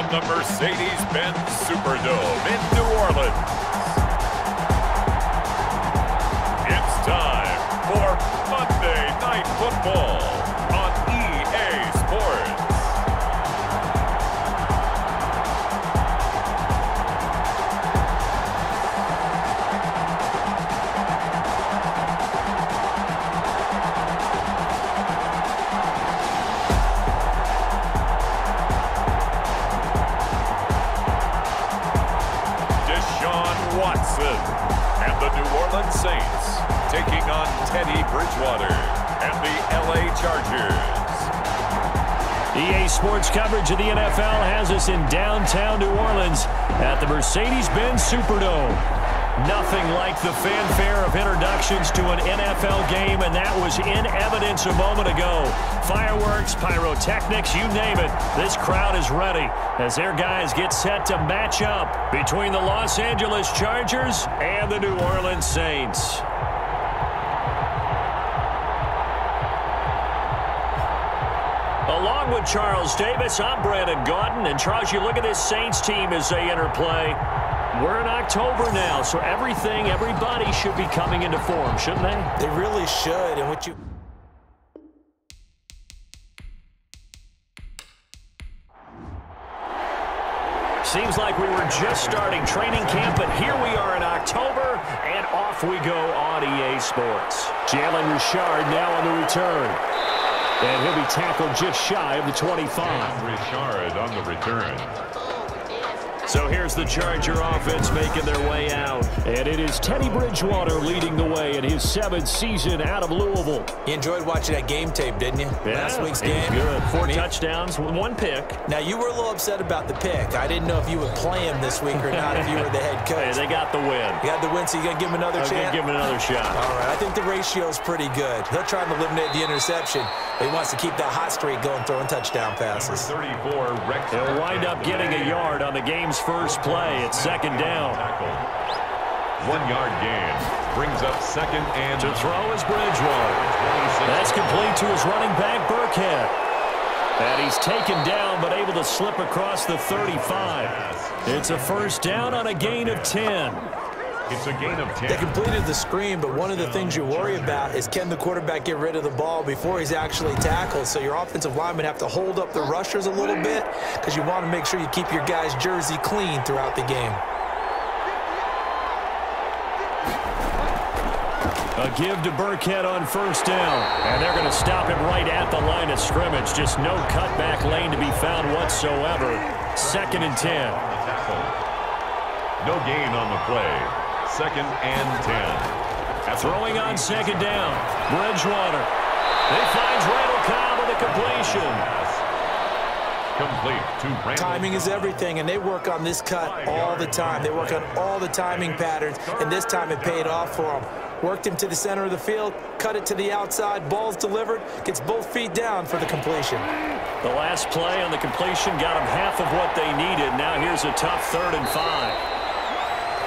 from the Mercedes-Benz Superdome in New Orleans. It's time for Monday Night Football on EA Sports. Deshaun Watson and the New Orleans Saints taking on Teddy Bridgewater and the LA Chargers. EA Sports coverage of the NFL has us in downtown New Orleans at the Mercedes-Benz Superdome. Nothing like the fanfare of introductions to an NFL game, and that was in evidence a moment ago. Fireworks, pyrotechnics, you name it. This crowd is ready as their guys get set to match up between the Los Angeles Chargers and the New Orleans Saints. Along with Charles Davis, I'm Brandon Gaudin. And Charles, you look at this Saints team as they interplay. We're in October now, so everybody should be coming into form, shouldn't they? They really should. And what you... Seems like we were just starting training camp, but here we are in October, and off we go on EA Sports. Jalen Richard now on the return. And he'll be tackled just shy of the 25. And Richard on the return. So here's the Charger offense making their way out. And it is Teddy Bridgewater leading the way in his 7th season out of Louisville. You enjoyed watching that game tape, didn't you? Yeah, Last week's game. Good. 4 touchdowns, 1 pick. Now, you were a little upset about the pick. I didn't know if you would play him this week or not if you were the head coach. Hey, they got the win. You got the win, so you got to give him another chance? Give him another shot. All right. I think the ratio is pretty good. He'll try and eliminate the interception, but he wants to keep that hot streak going, throwing touchdown passes. Number 34, Rex. He'll wind up getting a yard on the game's first play. It's second down. 1-yard gain. Brings up second and... To throw is Bridgewater. That's complete to his running back, Burkhead. And he's taken down, but able to slip across the 35. It's a first down on a gain of 10. It's a gain of 10. They completed the screen, but one of the things you worry about is can the quarterback get rid of the ball before he's actually tackled. So your offensive linemen have to hold up the rushers a little bit because you want to make sure you keep your guy's jersey clean throughout the game. A give to Burkhead on first down. And they're going to stop him right at the line of scrimmage. Just no cutback lane to be found whatsoever. Second and 10. No gain on the play. Second and 10. Throwing on second down. Bridgewater. He finds Randall Cobb with a completion. Complete to Randall. Timing is everything, and they work on this cut all the time. They work on all the timing patterns, and this time it paid off for them. Worked him to the center of the field, cut it to the outside, ball's delivered, gets both feet down for the completion. The last play on the completion got them half of what they needed. Now here's a tough 3rd and 5.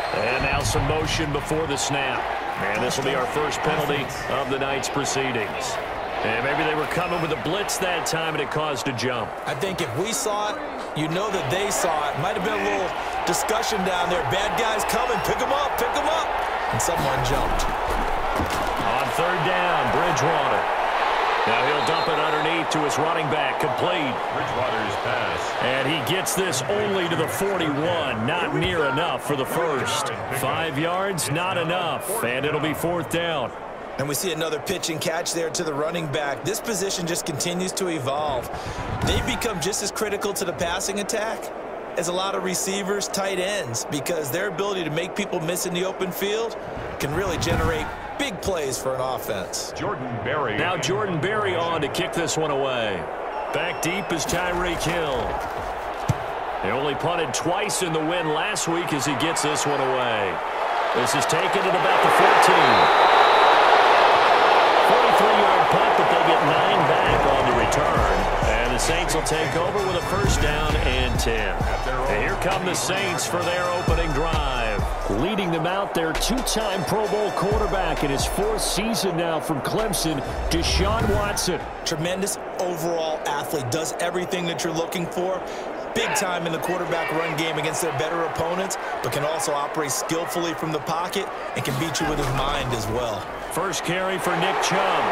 And now some motion before the snap. And this will be our first penalty of the night's proceedings. And maybe they were coming with a blitz that time, and it caused a jump. I think if we saw it, you know that they saw it. Might have been a little discussion down there. Bad guys coming. Pick them up. Pick them up. And someone jumped. On 3rd down, Bridgewater. Now he'll dump it underneath to his running back, complete. Bridgewater's pass. And he gets this only to the 41. Not near enough for the first. 5 yards, not enough. And it'll be 4th down. And we see another pitch and catch there to the running back. This position just continues to evolve. They become just as critical to the passing attack as a lot of receivers, tight ends, because their ability to make people miss in the open field can really generate big plays for an offense. Jordan Berry. Now Jordan Berry on to kick this one away. Back deep is Tyreek Hill. He only punted twice in the win last week as he gets this one away. This is taken at about the 14. 43-yard punt, but they get 9 back on the return. And the Saints will take over with a first down and 10. And here come the Saints for their opening drive. Leading them out, their 2-time Pro Bowl quarterback in his 4th season now from Clemson, Deshaun Watson. Tremendous overall athlete, does everything that you're looking for. Big time in the quarterback run game against their better opponents, but can also operate skillfully from the pocket and can beat you with his mind as well. First carry for Nick Chubb.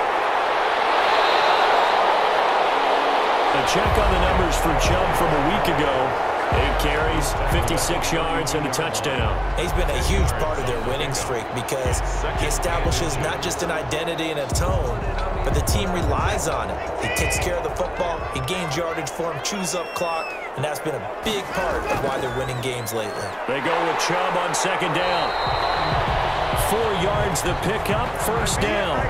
A check on the numbers for Chubb from a week ago. 8 carries, 56 yards, and a touchdown. He's been a huge part of their winning streak because he establishes not just an identity and a tone, but the team relies on it. He takes care of the football, he gains yardage for him, chews up clock, and that's been a big part of why they're winning games lately. They go with Chubb on second down. 4 yards the pickup, first down.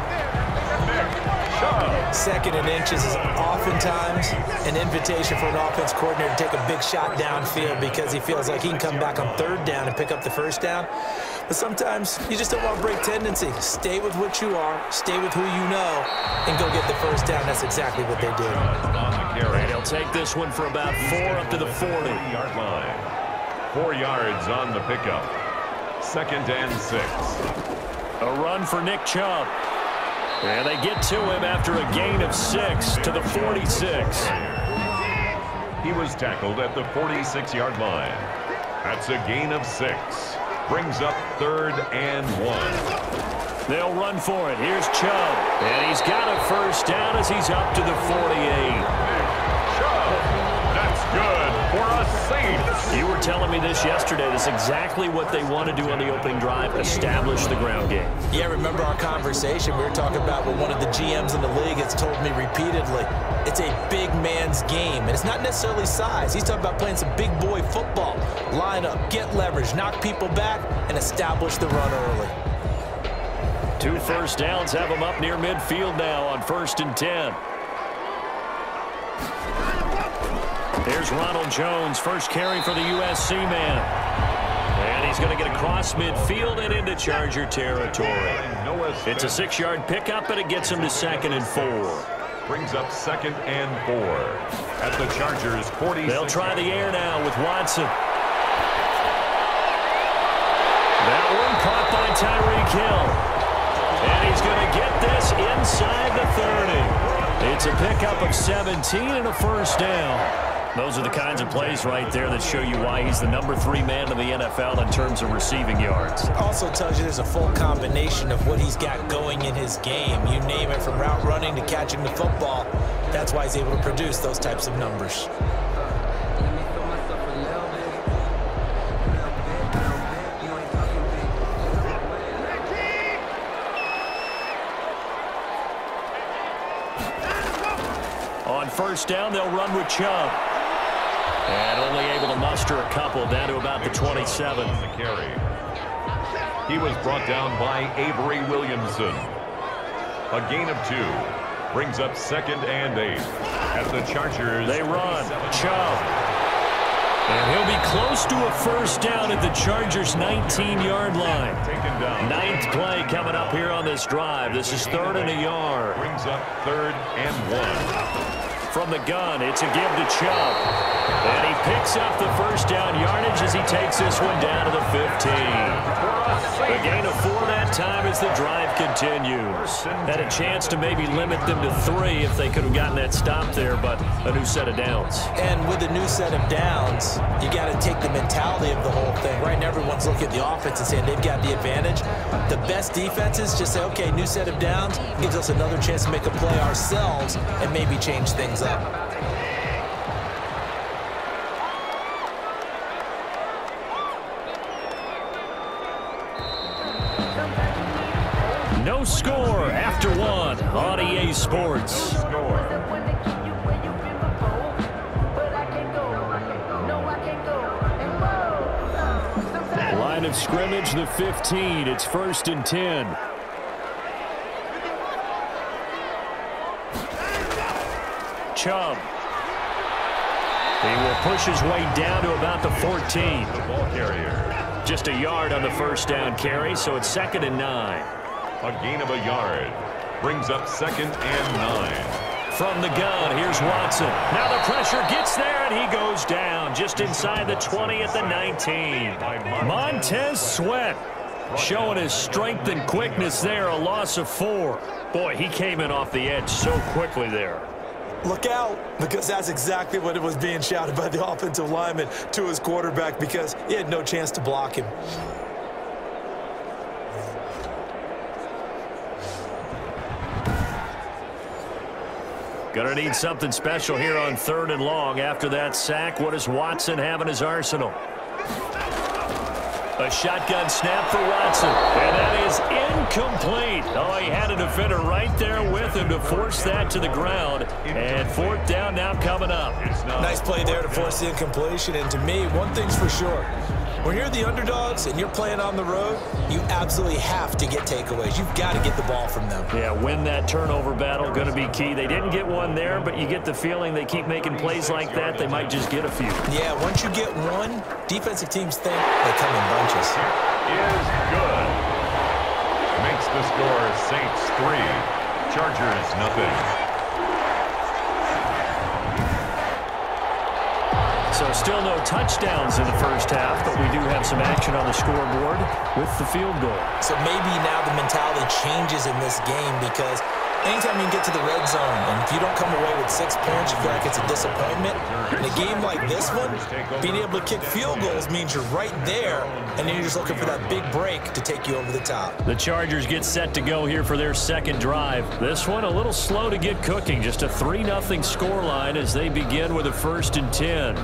Second and inches is oftentimes an invitation for an offense coordinator to take a big shot downfield because he feels like he can come back on third down and pick up the first down. But sometimes you just don't want to break tendency. Stay with what you are, stay with who you know, and go get the first down. That's exactly what they did. And he'll take this one for about 4 up to the 40-yard line. 4 yards on the pickup. Second and 6. A run for Nick Chubb. And they get to him after a gain of 6 to the 46. He was tackled at the 46-yard line. That's a gain of 6. Brings up 3rd and 1. They'll run for it. Here's Chubb. And he's got a first down as he's up to the 48. That's good for a Saints. You were telling me this yesterday. This is exactly what they want to do on the opening drive, establish the ground game. Yeah, remember our conversation? We were talking about what one of the GMs in the league has told me repeatedly. It's a big man's game, and it's not necessarily size. He's talking about playing some big boy football. Line up, get leverage, knock people back, and establish the run early. 2 first downs have them up near midfield now on 1st and 10. Here's Ronald Jones, first carry for the USC man. And he's going to get across midfield and into Charger territory. It's a 6-yard pickup, and it gets him to 2nd and 4. Brings up 2nd and 4 at the Chargers 40. They'll try the air now with Watson. That one caught by Tyreek Hill. And he's going to get this inside the 30. It's a pickup of 17 and a first down. Those are the kinds of plays right there that show you why he's the number 3 man in the NFL in terms of receiving yards. Also tells you there's a full combination of what he's got going in his game. You name it, from route running to catching the football. That's why he's able to produce those types of numbers. On first down, they'll run with Chubb. And only able to muster a couple down to about the 27. The carry. He was brought down by Avery Williamson. A gain of 2. Brings up 2nd and 8. At the Chargers. They run. Chubb. And he'll be close to a first down at the Chargers' 19-yard line. Taken down. 9th play coming up here on this drive. This is 3rd and a yard. Brings up 3rd and 1. From the gun, it's a give to Chubb. And he picks up the first down yardage as he takes this one down to the 15. A gain of 4 that time as the drive continues. Had a chance to maybe limit them to 3 if they could have gotten that stop there, but a new set of downs. And with a new set of downs, you got to take the mentality of the whole thing. Right now, everyone's looking at the offense and saying they've got the advantage. The best defenses just say, okay, new set of downs, gives us another chance to make a play ourselves and maybe change things up. No score after 1 on EA Sports. Line of scrimmage, the 15. It's 1st and 10. Chubb. He will push his way down to about the 14. The ball carrier. Just a yard on the first down carry, so it's 2nd and 9. A gain of a yard. Brings up 2nd and 9. From the gun, here's Watson. Now the pressure gets there, and he goes down just inside the 20 at the 19. Montez Sweat showing his strength and quickness there, a loss of 4. Boy, he came in off the edge so quickly there. Look out, because that's exactly what it was being shouted by the offensive lineman to his quarterback, because he had no chance to block him. Gonna need something special here on 3rd and long. After that sack, what does Watson have in his arsenal? A shotgun snap for Watson, and that is incomplete. Oh, he had a defender right there with him to force that to the ground. And 4th down now coming up. Nice play there to force the incompletion. And to me, one thing's for sure. When you're the underdogs and you're playing on the road, you absolutely have to get takeaways. You've got to get the ball from them. Yeah, win that turnover battle, going to be key. They didn't get one there, but you get the feeling they keep making plays like that, they might just get a few. Yeah, once you get one, defensive teams think they come in bunches. Is good. Makes the score Saints 3, Chargers nothing. So still no touchdowns in the first half, but we do have some action on the scoreboard with the field goal. So maybe now the mentality changes in this game, because anytime you can get to the red zone, and if you don't come away with 6 points, you feel like it's a disappointment. In a game like this one, being able to kick field goals means you're right there, and then you're just looking for that big break to take you over the top. The Chargers get set to go here for their second drive. This one a little slow to get cooking, just a 3-0 scoreline as they begin with a 1st and 10.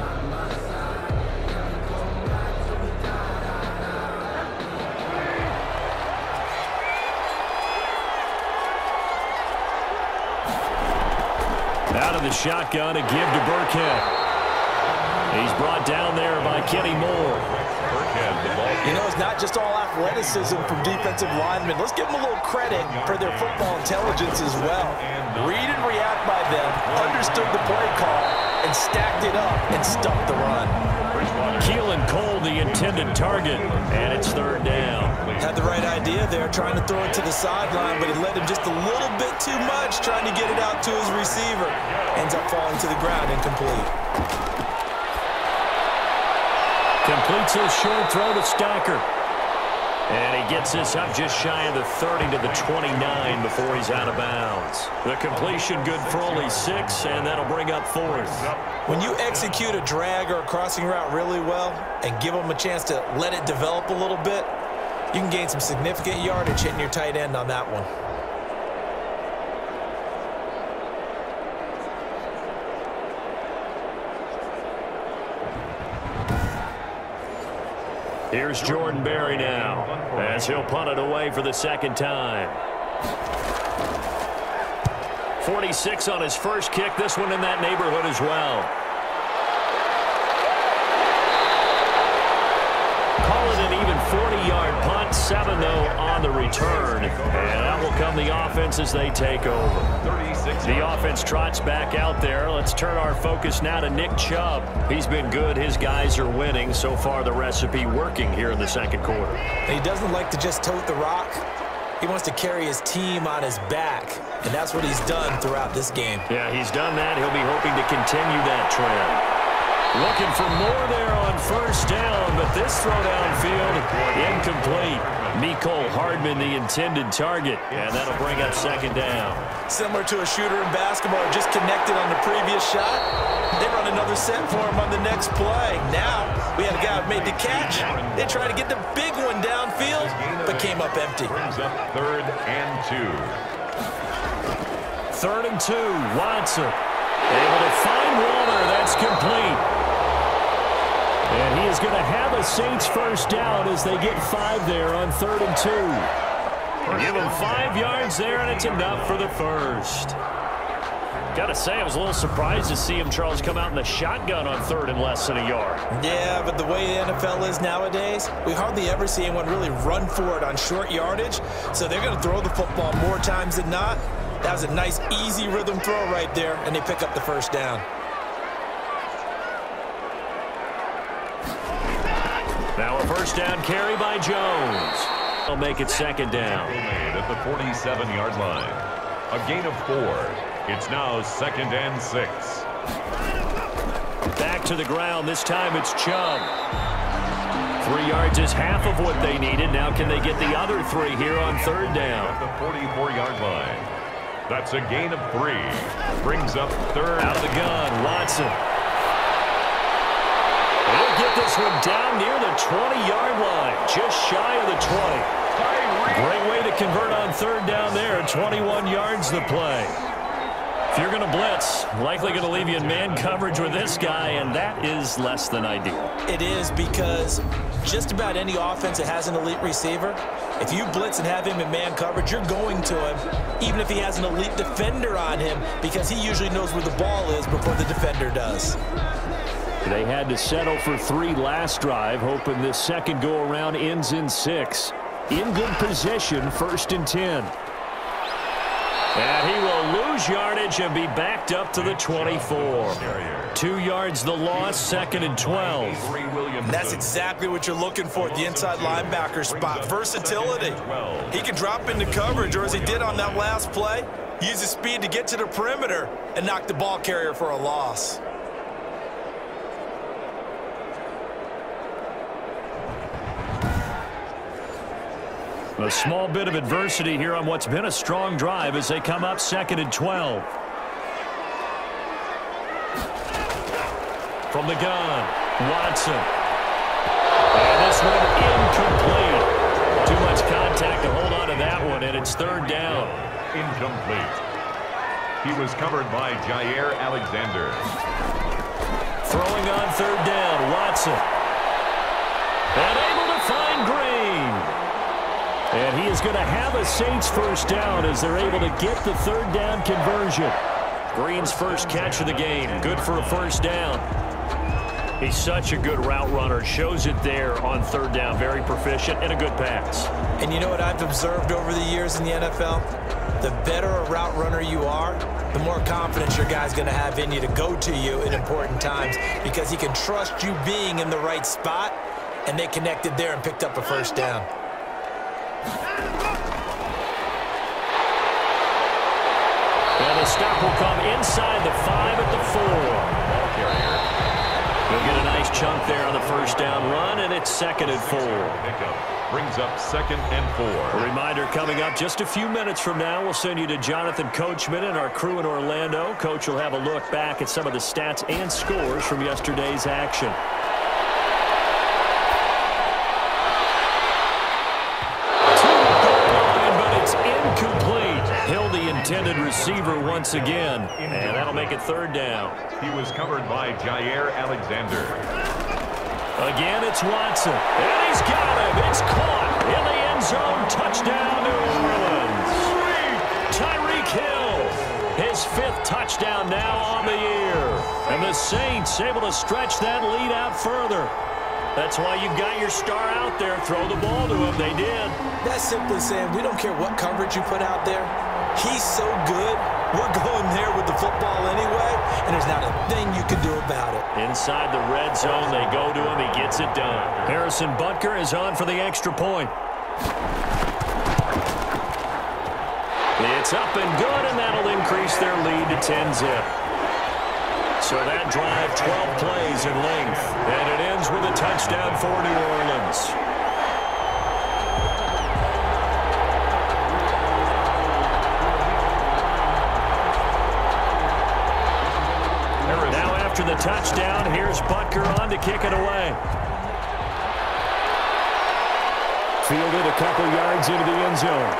Out of the shotgun, a give to Burkhead. He's brought down there by Kenny Moore. You know, it's not just all athleticism from defensive linemen. Let's give them a little credit for their football intelligence as well. Read and react by them, understood the play call, and stacked it up and stuffed the run. Keelan Cole, the intended target, and it's 3rd down. Had the right idea there, trying to throw it to the sideline, but he led him just a little bit too much, trying to get it out to his receiver. Ends up falling to the ground, incomplete. Completes his short throw to Stacker. And he gets this up just shy of the 30 to the 29 before he's out of bounds. The completion good for only 6, and that'll bring up 4th. When you execute a drag or a crossing route really well and give them a chance to let it develop a little bit, you can gain some significant yardage hitting your tight end on that one. Here's Jordan Berry now, as he'll punt it away for the 2nd time. 46 on his first kick, this one in that neighborhood as well. Call it an even 40-yard punt, 7 though on the return. And that will come the offense as they take over. The offense trots back out there. Let's turn our focus now to Nick Chubb. He's been good. His guys are winning. So far, the recipe working here in the 2nd quarter. He doesn't like to just tote the rock. He wants to carry his team on his back, and that's what he's done throughout this game. Yeah, he's done that. He'll be hoping to continue that trend. Looking for more there on 1st down, but this throw downfield, incomplete. Mecole Hardman, the intended target, and that'll bring up 2nd down. Similar to a shooter in basketball, just connected on the previous shot. They run another set for him on the next play. Now, we had a guy who made the catch. They tried to get the big one downfield, but came up empty. Brings up 3rd and 2. 3rd and 2, Watson. Able to find Waller, that's complete. And he is going to have a Saints 1st down as they get 5 there on 3rd and 2. Give him 5 yards there, and it's enough for the 1st. Got to say, I was a little surprised to see him, Charles, come out in the shotgun on 3rd and less than a yard. Yeah, but the way the NFL is nowadays, we hardly ever see anyone really run for it on short yardage. So they're going to throw the football more times than not. That was a nice, easy rhythm throw right there, and they pick up the 1st down. Now a 1st down carry by Jones. They'll make it 2nd down. Made at the 47-yard line. A gain of 4. It's now 2nd and 6. Back to the ground. This time it's Chubb. 3 yards is half of what they needed. Now can they get the other 3 here on 3rd down? At the 44-yard line. That's a gain of 3. Brings up third. Out of the gun, Watson. He'll get this one down near the 20-yard line, just shy of the 20. Great way to convert on third down there. 21 yards the play. If you're going to blitz, likely going to leave you in man coverage with this guy, and that is less than ideal. It is, because just about any offense that has an elite receiver, if you blitz and have him in man coverage, you're going to him, even if he has an elite defender on him, because he usually knows where the ball is before the defender does. They had to settle for 3 last drive, hoping this second go-around ends in 6. In good position, 1st and 10. And he will lose yardage and be backed up to the 24. 2 yards the loss, 2nd and 12. And that's exactly what you're looking for at the inside linebacker spot. Versatility. He can drop into coverage, or as he did on that last play, use his speed to get to the perimeter and knock the ball carrier for a loss. A small bit of adversity here on what's been a strong drive as they come up 2nd and 12. From the gun, Watson. And this one incomplete. Too much contact to hold on to that one, and it's 3rd down. Incomplete. He was covered by Jair Alexander. Throwing on 3rd down, Watson. And able to find Green. And he is going to have a Saints 1st down as they're able to get the 3rd down conversion. Green's first catch of the game. Good for a 1st down. He's such a good route runner. Shows it there on 3rd down. Very proficient and a good pass. And you know what I've observed over the years in the NFL? The better a route runner you are, the more confidence your guy's going to have in you to go to you in important times, because he can trust you being in the right spot, and they connected there and picked up a 1st down. And the stop will come inside the 5 at the 4. Ball carrier. He'll get a nice chunk there on the 1st down run, and it's 2nd and 4. Pickup brings up 2nd and 4. A reminder coming up just a few minutes from now. We'll send you to Jonathan Coachman and our crew in Orlando. Coach will have a look back at some of the stats and scores from yesterday's action. Held the intended receiver once again, and that'll make it 3rd down. He was covered by Jair Alexander. Again, it's Watson, and he's got him. It's caught in the end zone. Touchdown, New Orleans. Tyreek Hill, his 5th touchdown now on the year. And the Saints able to stretch that lead out further. That's why you've got your star out there. Throw the ball to him. They did. That's simply saying we don't care what coverage you put out there. He's so good. We're going there with the football anyway, and there's not a thing you can do about it. Inside the red zone, they go to him. He gets it done. Harrison Butker is on for the extra point. It's up and good, and that'll increase their lead to 10-zip. So that drive, 12 plays in length, and it ends with a touchdown for New Orleans. Now after the touchdown, here's Butker on to kick it away. Fielded a couple yards into the end zone.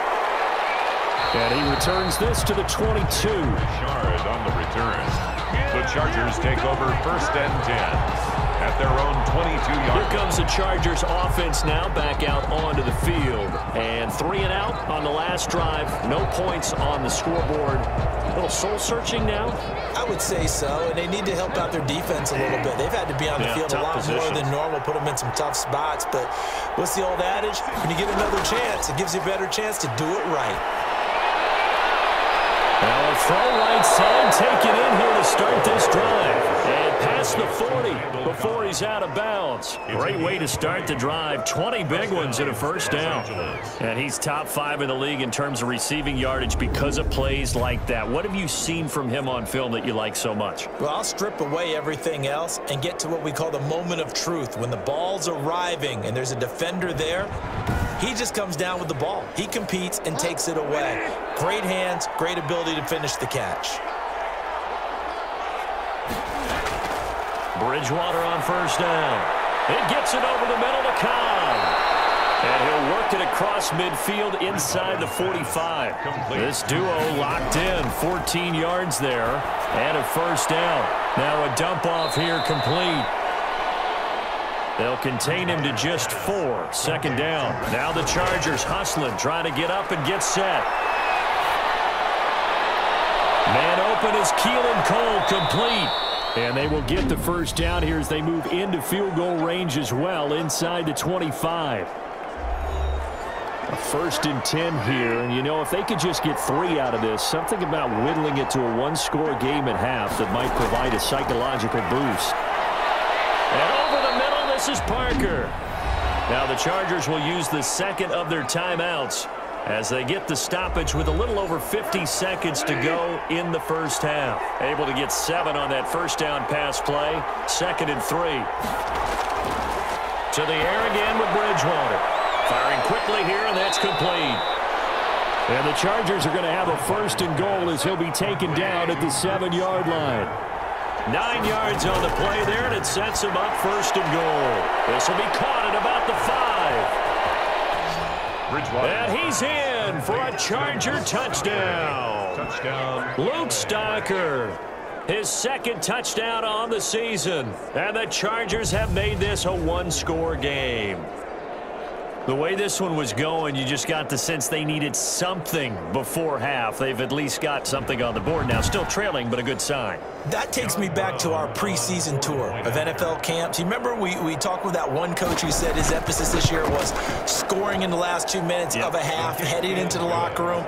And he returns this to the 22. Shard on the return. The Chargers take over 1st and 10 at their own 22-yard. Here comes the Chargers offense now back out onto the field. And 3 and out on the last drive. No points on the scoreboard. A little soul-searching now? I would say so, and they need to help out their defense a little bit. They've had to be on the field a lot more than normal, put them in some tough spots. But what's the old adage? When you get another chance, it gives you a better chance to do it right. Now a throw right side taken in here to start this drive. And past the 40 before he's out of bounds. Great way to start the drive. 20 big ones in a 1st down. And he's top 5 in the league in terms of receiving yardage because of plays like that. What have you seen from him on film that you like so much? Well, I'll strip away everything else and get to what we call the moment of truth. When the ball's arriving and there's a defender there, He just comes down with the ball. He competes and takes it away. Great hands, great ability to finish the catch. Bridgewater on first down. It gets it over the middle to Cobb. And he'll work it across midfield inside the 45. This duo locked in, 14 yards there, and a first down. Now a dump off here complete. They'll contain him to just 4. Second down. Now the Chargers hustling, trying to get up and get set. Man open is Keelan Cole, complete. And they will get the first down here as they move into field goal range as well, inside the 25. A 1st and 10 here, and you know, if they could just get 3 out of this, something about whittling it to a one-score game at half that might provide a psychological boost. And over the middle, this is Parker. Now the Chargers will use the second of their timeouts as they get the stoppage with a little over 50 seconds to go in the first half. Able to get 7 on that first down pass play. 2nd and 3. To the air again with Bridgewater. Firing quickly here, and that's complete. And the Chargers are going to have a 1st and goal as he'll be taken down at the 7-yard line. 9 yards on the play there, and it sets him up 1st and goal. This will be caught at about the 5. Bridgewater. And he's in for a Charger touchdown. Luke Stocker, his 2nd touchdown on the season. And the Chargers have made this a one-score game. The way this one was going, you just got the sense they needed something before half. They've at least got something on the board now. Still trailing, but a good sign. That takes me back to our preseason tour of NFL camps. You remember we talked with that one coach who said his emphasis this year was scoring in the last 2 minutes of a half, heading into the locker room.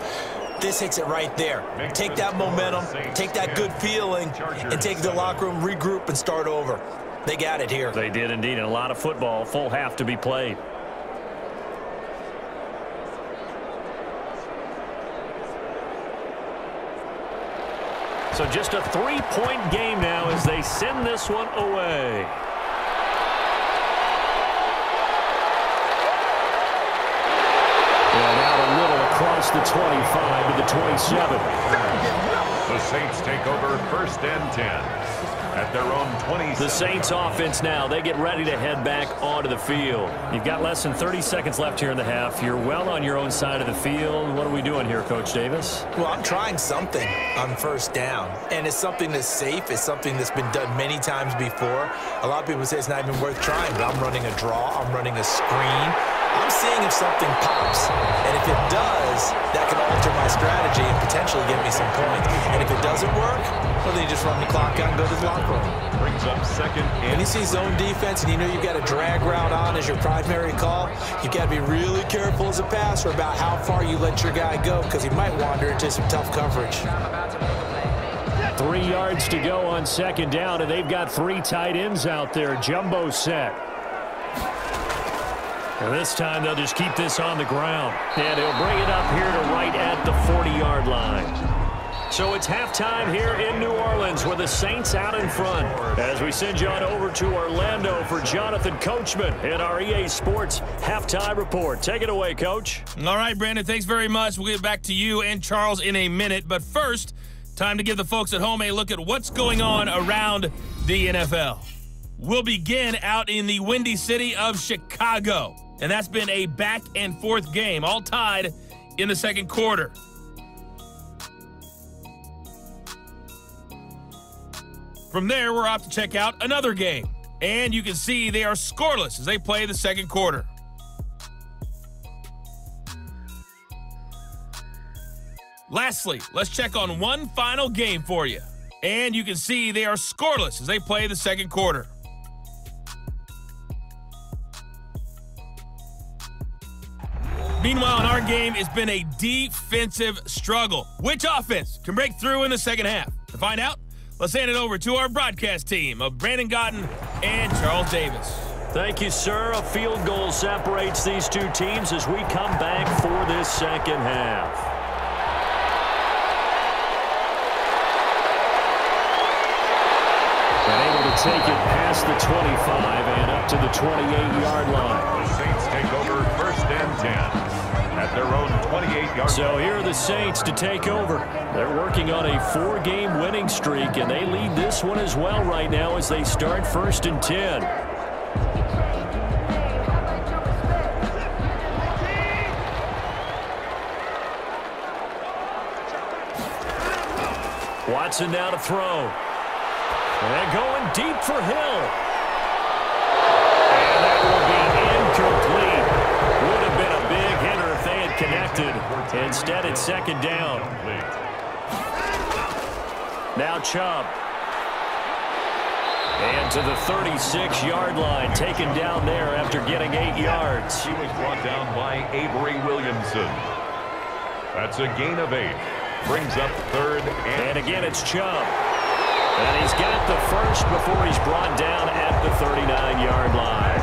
This hits it right there. Take that momentum, take that good feeling, and take the locker room, regroup, and start over. They got it here. They did indeed, and a lot of football, full half to be played. So just a 3-point game now as they send this one away. And out a little across the 25 to the 27. The Saints take over 1st and 10 at their own 27. The Saints offense now, they get ready to head back onto the field. You've got less than 30 seconds left here in the half. You're well on your own side of the field. What are we doing here, Coach Davis? Well, I'm trying something on first down, and it's something that's safe. It's something that's been done many times before. A lot of people say it's not even worth trying, but I'm running a draw. I'm running a screen. I'm seeing if something pops, and if it does, that can alter my strategy and potentially get me some points. And if it doesn't work, well, then you just run the clock out and go to the locker room. Brings up 2nd and When you see zone defense and you know you've got a drag route on as your primary call, you've got to be really careful as a passer about how far you let your guy go because he might wander into some tough coverage. 3 yards to go on 2nd down, and they've got 3 tight ends out there. Jumbo set. And this time they'll just keep this on the ground. And he'll bring it up here to right at the 40-yard line. So it's halftime here in New Orleans with the Saints out in front. As we send you on over to Orlando for Jonathan Coachman in our EA Sports Halftime Report. Take it away, Coach. All right, Brandon, thanks very much. We'll get back to you and Charles in a minute. But first, time to give the folks at home a look at what's going on around the NFL. We'll begin out in the windy city of Chicago. And that's been a back-and-forth game, all tied in the 2nd quarter. From there, we're off to check out another game. And you can see they are scoreless as they play the 2nd quarter. Lastly, let's check on one final game for you. And you can see they are scoreless as they play the 2nd quarter. Meanwhile, in our game, it's been a defensive struggle. Which offense can break through in the 2nd half? To find out, let's hand it over to our broadcast team of Brandon Gotten and Charles Davis. Thank you, sir. A field goal separates these two teams as we come back for this 2nd half. And able to take it past the 25 and up to the 28-yard line. the Saints take over 1st and 10 at their own 28-yard. So here are the Saints to take over. They're working on a 4-game winning streak, and they lead this one as well right now as they start 1st and 10. Watson now to throw. And going deep for Hill. And that will be incomplete. Would have been a big hitter if they had connected. Instead, it's 2nd down. Now Chubb. And to the 36-yard line, taken down there after getting 8 yards. He was brought down by Avery Williamson. That's a gain of 8. Brings up 3rd and again it's Chubb. And he's got the first before he's brought down at the 39-yard line.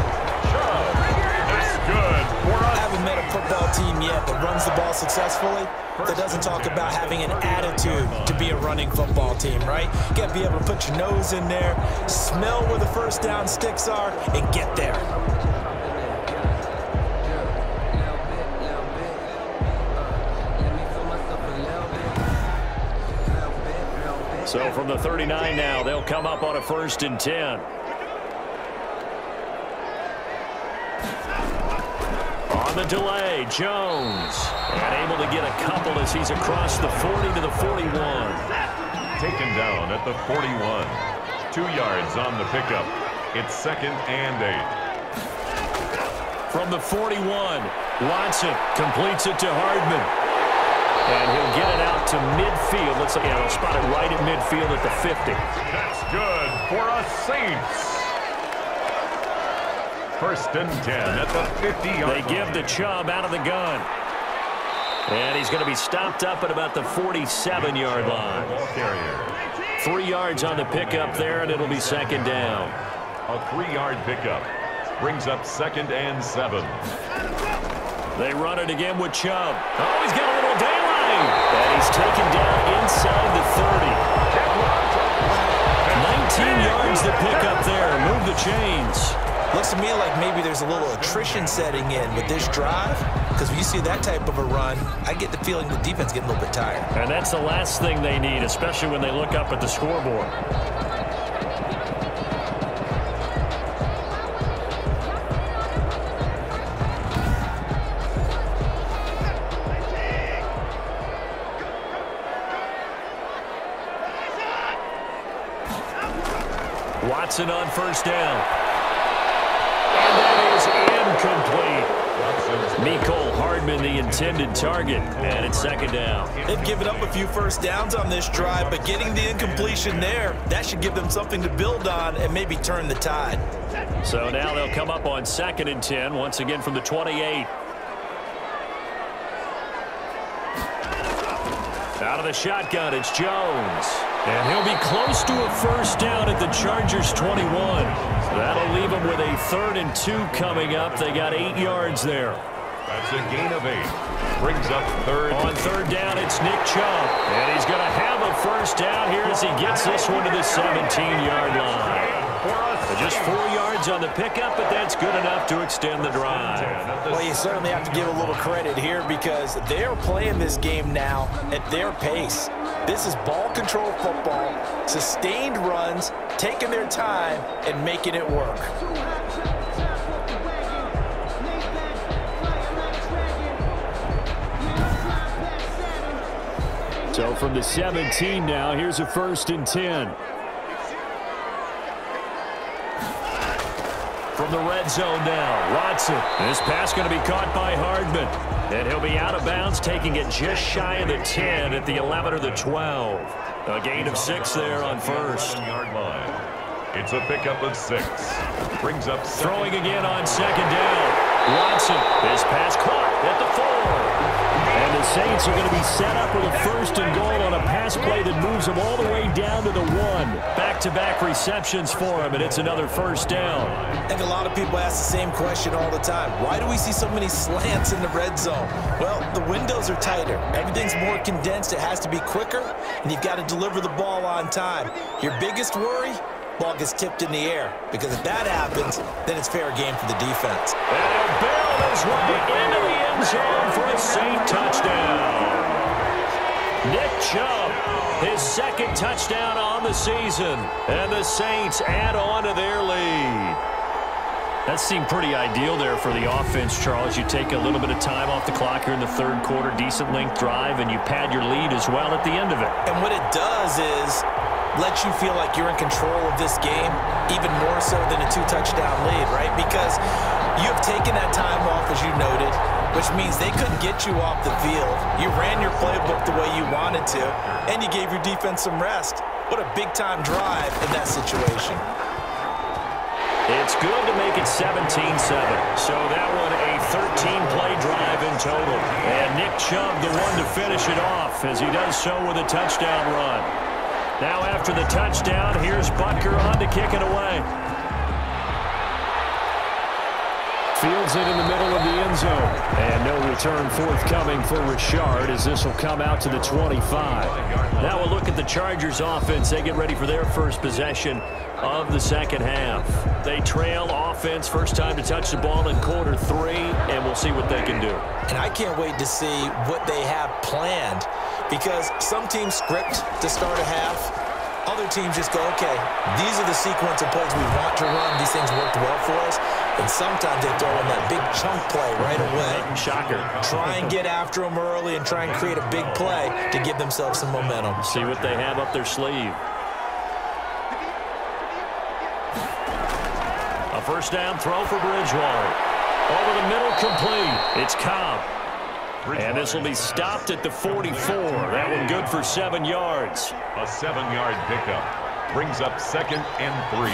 Chubb, that's good for us. I haven't met a football team yet that runs the ball successfully that doesn't talk about having an attitude to be a running football team, right? You got to be able to put your nose in there, smell where the first down sticks are, and get there. So from the 39 now, they'll come up on a 1st and 10. On the delay, Jones. And able to get a couple as he's across the 40 to the 41. Taken down at the 41. 2 yards on the pickup. It's 2nd and 8. From the 41, Watson completes it to Hardman. And he'll get it out to midfield. Let's see, he'll spot it right at midfield at the 50. That's good for us Saints. 1st and 10 at the 50-yard line. They give the Chubb out of the gun. And he's going to be stopped up at about the 47-yard line. 3 yards on the pickup there, and it'll be 2nd down. A 3-yard pickup brings up 2nd and 7. They run it again with Chubb. Oh, he's got a little daylight. And he's taken down inside the 30. 19 yards to pick up there. Move the chains. Looks to me like maybe there's a little attrition setting in with this drive, because when you see that type of a run, I get the feeling the defense getting a little bit tired. And that's the last thing they need, especially when they look up at the scoreboard. Watson on 1st down. And that is incomplete. Mecole Hardman, the intended target, and it's 2nd down. They've given up a few first downs on this drive, but getting the incompletion there, that should give them something to build on and maybe turn the tide. So now they'll come up on 2nd and 10, once again from the 28. Out of the shotgun, it's Jones. And he'll be close to a 1st down at the Chargers' 21. That'll leave them with a 3rd and 2 coming up. They got 8 yards there. That's a gain of 8. Brings up 3rd. On 3rd down, it's Nick Chubb. And he's going to have a 1st down here as he gets this one to the 17-yard line. Just 4 yards on the pickup, but that's good enough to extend the drive. Well, you certainly have to give a little credit here because they're playing this game now at their pace. This is ball control football, sustained runs, taking their time, and making it work. So from the 17 now, here's a 1st and 10. From the red zone now, Watson. This pass going to be caught by Hardman. And he'll be out of bounds, taking it just shy of the 10 at the 11 or the 12. A gain of 6 there on 1st. Yard line. It's a pickup of 6. Brings up throwing again on 2nd down. Watson. This pass caught at the 4. And the Saints are going to be set up with a 1st and goal on a pass play that moves them all the way down to the 1. Back-to-back receptions for him, and it's another 1st down. I think a lot of people ask the same question all the time. Why do we see so many slants in the red zone? Well, the windows are tighter. Everything's more condensed. It has to be quicker, and you've got to deliver the ball on time. Your biggest worry? ball gets tipped in the air. Because if that happens, then it's fair game for the defense. And he'll barrel his way into the end zone for a Saint touchdown. Nick Chubb, his second touchdown on the season. And the Saints add on to their lead. That seemed pretty ideal there for the offense, Charles. You take a little bit of time off the clock here in the third quarter, decent length drive, and you pad your lead as well at the end of it. And what it does is let you feel like you're in control of this game, even more so than a 2-touchdown lead, right? Because you have taken that time off, as you noted, which means they couldn't get you off the field. You ran your playbook the way you wanted to, and you gave your defense some rest. What a big-time drive in that situation. It's good to make it 17-7. So that one a 13-play drive in total. And Nick Chubb the one to finish it off as he does so with a touchdown run. Now after the touchdown, here's Butker on to kick it away. Fields it in the middle of the end zone. And no return forthcoming for Richard as this will come out to the 25. Now we'll look at the Chargers offense. They get ready for their first possession of the second half. They trail offense, first time to touch the ball in quarter 3, and we'll see what they can do. And I can't wait to see what they have planned, because some teams script to start a half. Other teams just go, okay, these are the sequence of plays we want to run. These things worked well for us. And sometimes they throw in that big chunk play right away. Shocker. Try and get after them early and try and create a big play to give themselves some momentum. See what they have up their sleeve. A first down throw for Bridgewater. Over the middle, complete. It's Cobb. And this will be stopped at the 44. That one good for 7 yards. A 7-yard pickup brings up 2nd and 3.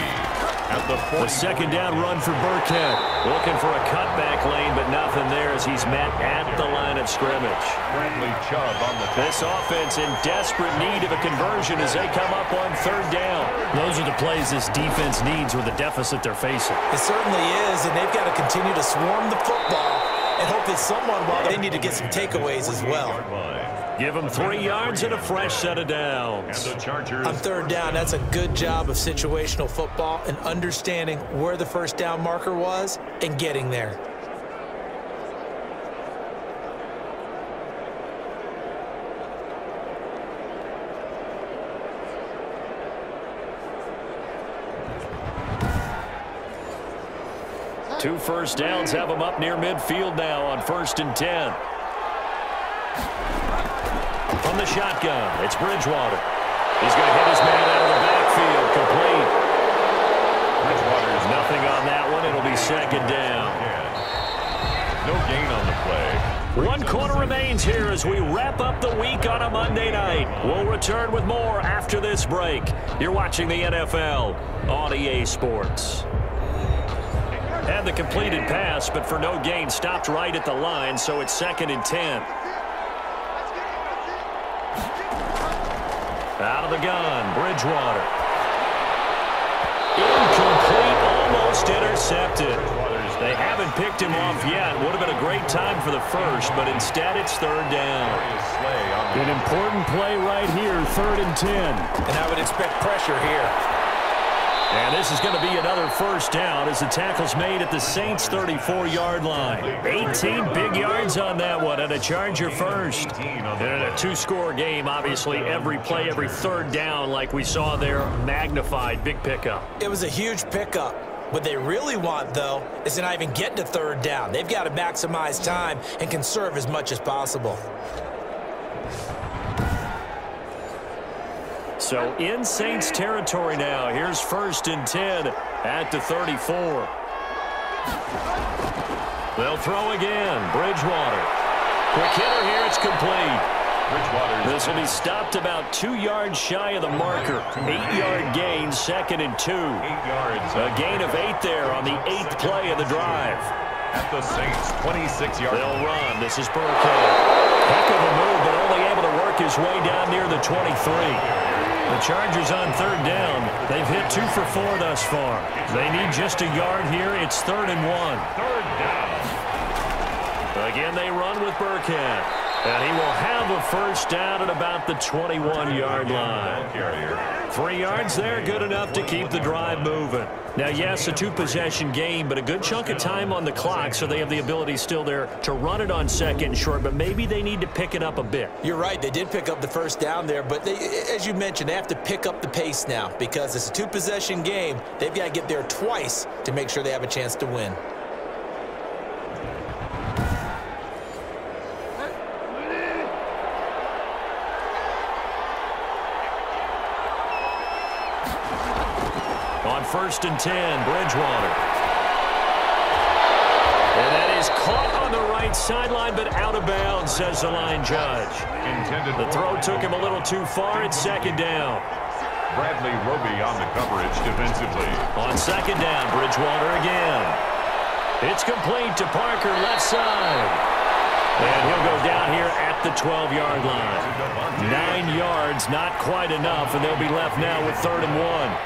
At the 40. The second down run for Burkhead. Looking for a cutback lane, but nothing there as he's met at the line of scrimmage. Bradley Chubb on the top. This offense in desperate need of a conversion as they come up on third down. Those are the plays this defense needs with the deficit they're facing. It certainly is, and they've got to continue to swarm the football and hope that someone, while they need to get some takeaways as well. Give them 3 yards and a fresh set of downs. And the Chargers. On third down, that's a good job of situational football and understanding where the first down marker was and getting there. Two first downs have them up near midfield now on 1st and 10. From the shotgun, it's Bridgewater. He's going to hit his man out of the backfield, complete. Bridgewater's nothing on that one. It'll be second down. No gain on the play. 1 quarter remains here as we wrap up the week on a Monday night. We'll return with more after this break. You're watching the NFL on EA Sports. Had the completed pass, but for no gain, stopped right at the line, so it's 2nd and 10. Out of the gun, Bridgewater. Incomplete, almost intercepted. They haven't picked him off yet. Would have been a great time for the first, but instead it's third down. An important play right here, 3rd and 10. And I would expect pressure here. And this is going to be another first down as the tackle's made at the Saints' 34-yard line. 18 big yards on that one, and a Charger first. And in a 2-score game, obviously, every play, every third down, like we saw there, magnified, big pickup. It was a huge pickup. What they really want, though, is to not even get to third down. They've got to maximize time and conserve as much as possible. So in Saints territory now. Here's 1st and 10 at the 34. They'll throw again. Bridgewater. Quick hitter here. It's complete. This will be stopped about 2 yards shy of the marker. 8-yard gain, 2nd and 2. 8 yards. A gain of 8 there on the 8th play of the drive. At the Saints, 26-yard. They'll run. This is Burkhead. Heck of a move, but only able to work his way down near the 23. The Chargers on third down. They've hit 2 for 4 thus far. They need just a yard here. It's 3rd and 1. Third down. Again, they run with Burkhead. And he will have a first down at about the 21-yard line. 3 yards there, good enough to keep the drive moving. Now, yes, a 2-possession game, but a good chunk of time on the clock, so they have the ability still there to run it on second and short, but maybe they need to pick it up a bit. You're right. They did pick up the first down there, but as you mentioned, they have to pick up the pace now because it's a 2-possession game. They've got to get there twice to make sure they have a chance to win. On 1st and 10, Bridgewater. And that is caught on the right sideline, but out of bounds, says the line judge. The throw took him a little too far. It's 2nd down. Bradley Roby on the coverage defensively. On 2nd down, Bridgewater again. It's complete to Parker, left side. And he'll go down here at the 12-yard line. 9 yards, not quite enough, and they'll be left now with 3rd and 1.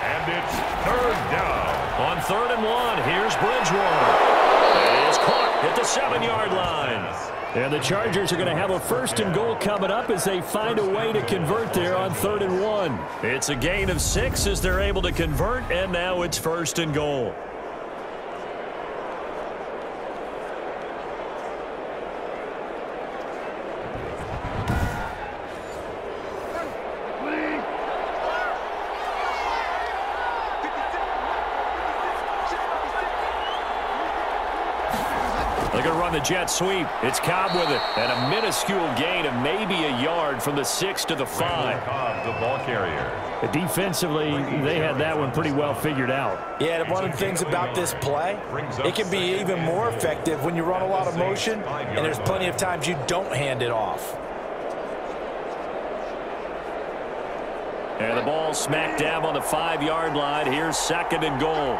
And it's 3rd down. On 3rd and 1, here's Bridgewater. It is caught at the 7-yard line. And the Chargers are going to have a 1st and goal coming up as they find a way to convert there on 3rd and 1. It's a gain of 6 as they're able to convert, and now it's 1st and goal. The jet sweep. It's Cobb with it. And a minuscule gain of maybe a yard from the 6 to the 5. Cobb, the ball carrier. Defensively, they had that one pretty well figured out. Yeah, one of the things about this play, it can be even more effective when you run a lot of motion, and there's plenty of times you don't hand it off. And the ball smack dab on the 5-yard line. Here's 2nd and goal.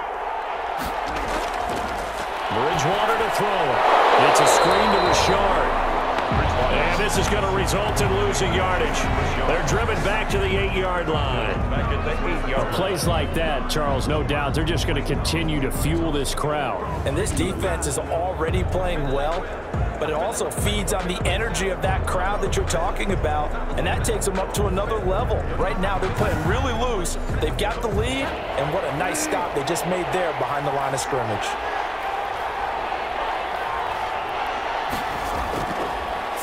Bridgewater to throw it. It's a screen to Richard. And this is going to result in losing yardage. They're driven back to the 8-yard line. Back at the 8-yard line. Plays like that, Charles, no doubt, they're just going to continue to fuel this crowd. And this defense is already playing well, but it also feeds on the energy of that crowd that you're talking about, and that takes them up to another level. Right now, they're playing really loose. They've got the lead, and what a nice stop they just made there behind the line of scrimmage.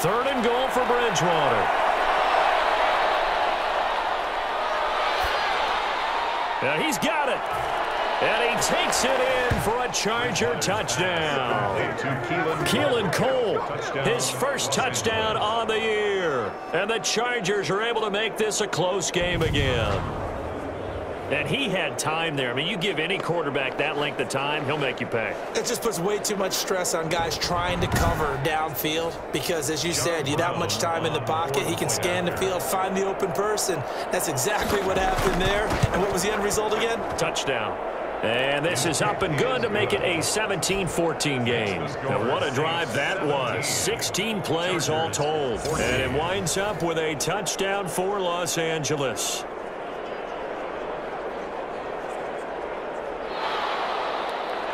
3rd and goal for Bridgewater. And he's got it. And he takes it in for a Charger touchdown. Keelan Cole, his first touchdown on the year. And the Chargers are able to make this a close game again. And he had time there. I mean, you give any quarterback that length of time, he'll make you pay. It just puts way too much stress on guys trying to cover downfield because, as you said, you have much time in the pocket. He can scan the field, find the open person. That's exactly what happened there. And what was the end result again? Touchdown. And this is up and good to make it a 17-14 game. And what a drive that was. 16 plays all told. And it winds up with a touchdown for Los Angeles.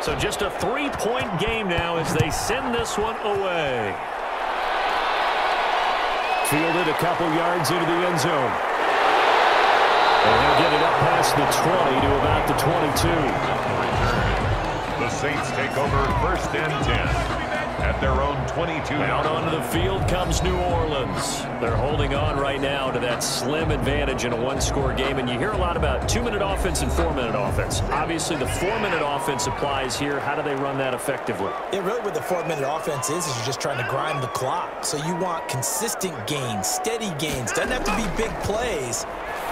So just a 3-point game now as they send this one away. Fielded a couple yards into the end zone. And he'll get it up past the 20 to about the 22. The Saints take over 1st and 10. At their own 22. Out onto the field comes New Orleans. They're holding on right now to that slim advantage in a 1-score game. And you hear a lot about 2-minute offense and 4-minute offense. Obviously, the 4-minute offense applies here. How do they run that effectively? Yeah, really what the 4-minute offense is you're just trying to grind the clock. So you want consistent gains, steady gains. Doesn't have to be big plays,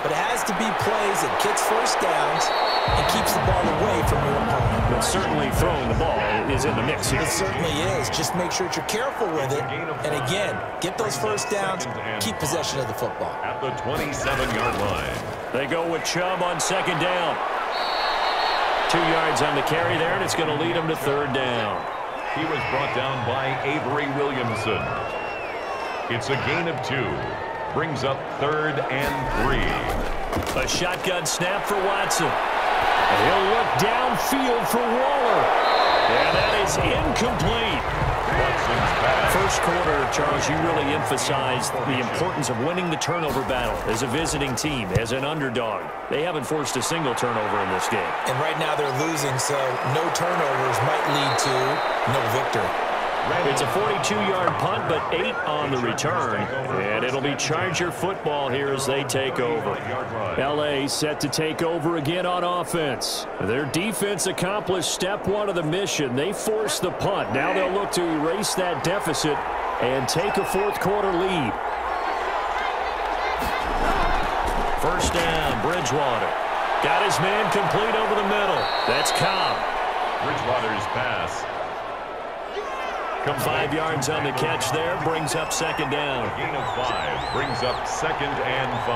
but it has to be plays that gets first downs and keeps the ball away from your opponent. But certainly throwing the ball is in the mix here. It certainly is. Just make sure that you're careful with it. And again, get those first downs, keep possession of the football. At the 27-yard line. They go with Chubb on 2nd down. 2 yards on the carry there, and it's going to lead them to 3rd down. He was brought down by Avery Williamson. It's a gain of 2. Brings up 3rd and 3. A shotgun snap for Watson. And he'll look downfield for Waller. And that is incomplete. First quarter, Charles, you really emphasized the importance of winning the turnover battle as a visiting team, as an underdog. They haven't forced a single turnover in this game. And right now they're losing, so no turnovers might lead to no victory. It's a 42-yard punt, but 8 on the return. And it'll be Charger football here as they take over. L.A. set to take over again on offense. Their defense accomplished step 1 of the mission. They forced the punt. Now they'll look to erase that deficit and take a fourth-quarter lead. First down, Bridgewater. Got his man complete over the middle. That's Cobb. Bridgewater's pass. 5 yards on the catch there, brings up second down. A gain of 5 brings up 2nd and 5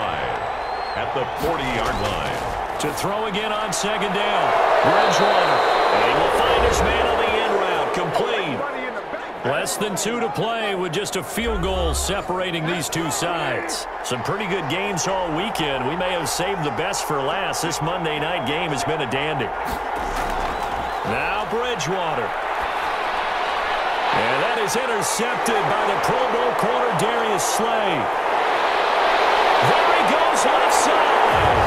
at the 40-yard line. To throw again on second down, Bridgewater. And he will find his man on the end route, complete. Less than 2 to play with just a field goal separating these two sides. Some pretty good games all weekend. We may have saved the best for last. This Monday night game has been a dandy. Now Bridgewater. And that is intercepted by the Pro Bowl corner, Darius Slay. There he goes left side.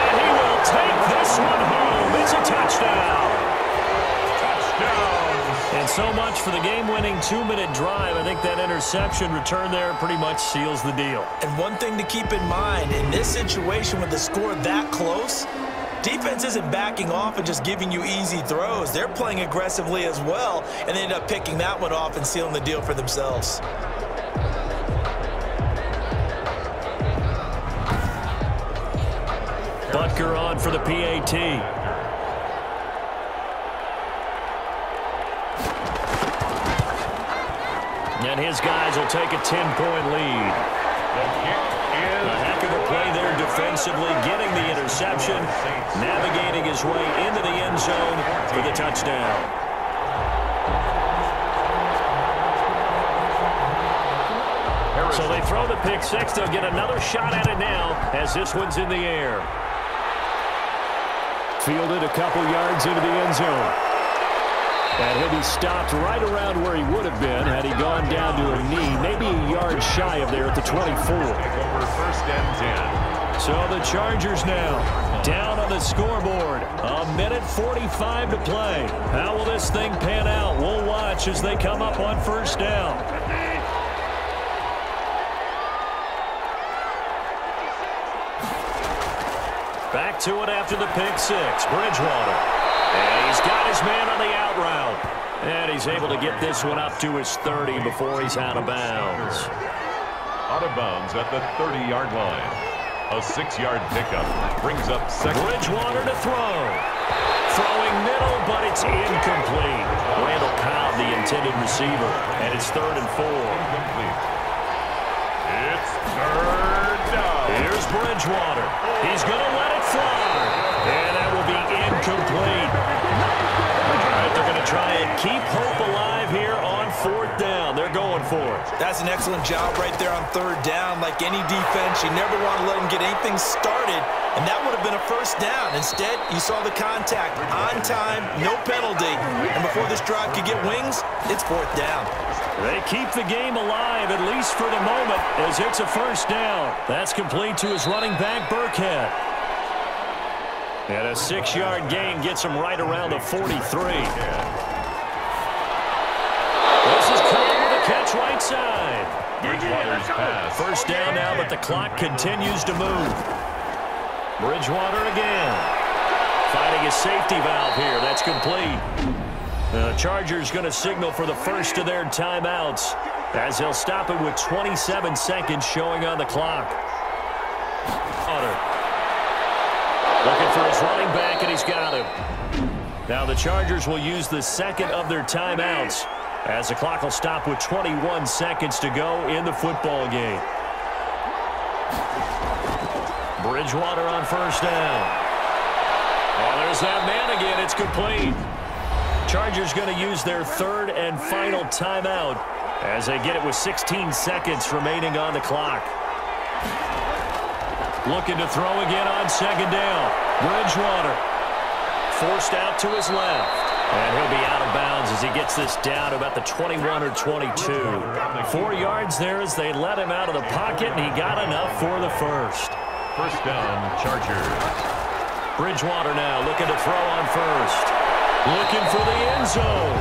And he will take this one home. It's a touchdown. Touchdown. And so much for the game-winning 2-minute drive. I think that interception return there pretty much seals the deal. And one thing to keep in mind, in this situation with the score that close, defense isn't backing off and just giving you easy throws. They're playing aggressively as well, and they end up picking that one off and sealing the deal for themselves. Butker on for the PAT. And his guys will take a 10-point lead. A heck of a play there defensively, getting the interception, navigating his way into the end zone for the touchdown. So they throw the pick six. They'll get another shot at it now as this one's in the air. Fielded a couple yards into the end zone. And he'll be stopped right around where he would have been had he gone down to a knee, maybe a yard shy of there at the 24. Over 1st and 10. So the Chargers now down on the scoreboard. 1:45 to play. How will this thing pan out? We'll watch as they come up on first down. Back to it after the pick six. Bridgewater. And he's got his man on the out route. And he's able to get this one up to his 30 before he's out of bounds. Out of bounds at the 30-yard line. A 6-yard pickup brings up second. Bridgewater to throw. Throwing middle, but it's incomplete. Randall Cobb, the intended receiver. And it's 3rd and 4. Incomplete. It's 3rd down. Here's Bridgewater. He's going to let it fly. And that will be incomplete. All right, they're going to try and keep hope alive here on 4th down. They're going for it. That's an excellent job right there on 3rd down. Like any defense, you never want to let them get anything started, and that would have been a 1st down. Instead, you saw the contact on time, no penalty, and before this drive could get wings, it's 4th down. They keep the game alive, at least for the moment, as it's a 1st down. That's complete to his running back, Burkhead. And a 6-yard gain gets him right around the 43. This is Cobb with a catch right side. Bridgewater's pass. 1st down now, but the clock continues to move. Bridgewater again. Finding a safety valve here. That's complete. The Chargers going to signal for the first of their timeouts as they'll stop it with 27 seconds showing on the clock. Looking for his running back, and he's got him. Now the Chargers will use the second of their timeouts as the clock will stop with 21 seconds to go in the football game. Bridgewater on 1st down. Oh, there's that man again. It's complete. Chargers going to use their 3rd and final timeout as they get it with 16 seconds remaining on the clock. Looking to throw again on 2nd down. Bridgewater forced out to his left. And he'll be out of bounds as he gets this down to about the 21 or 22. 4 yards there as they let him out of the pocket, and he got enough for the first. First down, Chargers. Bridgewater now looking to throw on first. Looking for the end zone.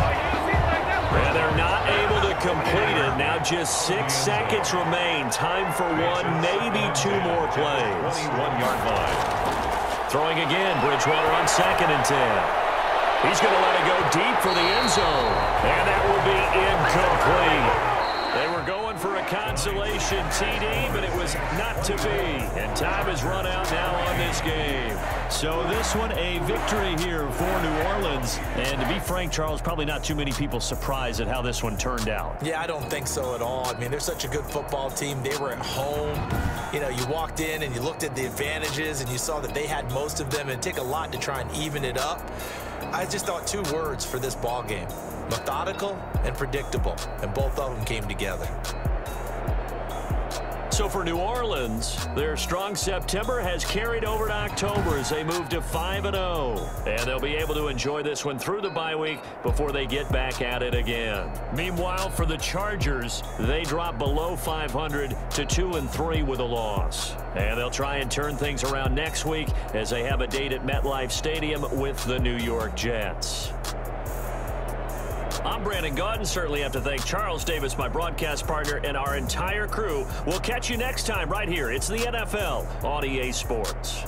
And they're not able to complete it. Now just 6 seconds remain. Time for one, maybe 2 more plays. 21-yard line. Throwing again, Bridgewater on 2nd and 10. He's going to let it go deep for the end zone. And that will be incomplete. They were going for a consolation TD, but it was not to be. And time has run out now on this game. So this one, a victory here for New Orleans. And to be frank, Charles, probably not too many people surprised at how this one turned out. Yeah, I don't think so at all. I mean, they're such a good football team. They were at home. You know, you walked in and you looked at the advantages and you saw that they had most of them. It'd take a lot to try and even it up. I just thought 2 words for this ball game: methodical and predictable, and both of them came together. So for New Orleans, their strong September has carried over to October as they move to 5-0. And they'll be able to enjoy this one through the bye week before they get back at it again. Meanwhile, for the Chargers, they drop below 500 to 2-3 with a loss. And they'll try and turn things around next week as they have a date at MetLife Stadium with the New York Jets. I'm Brandon Gaudin. Certainly have to thank Charles Davis, my broadcast partner, and our entire crew. We'll catch you next time right here. It's the NFL on EA Sports.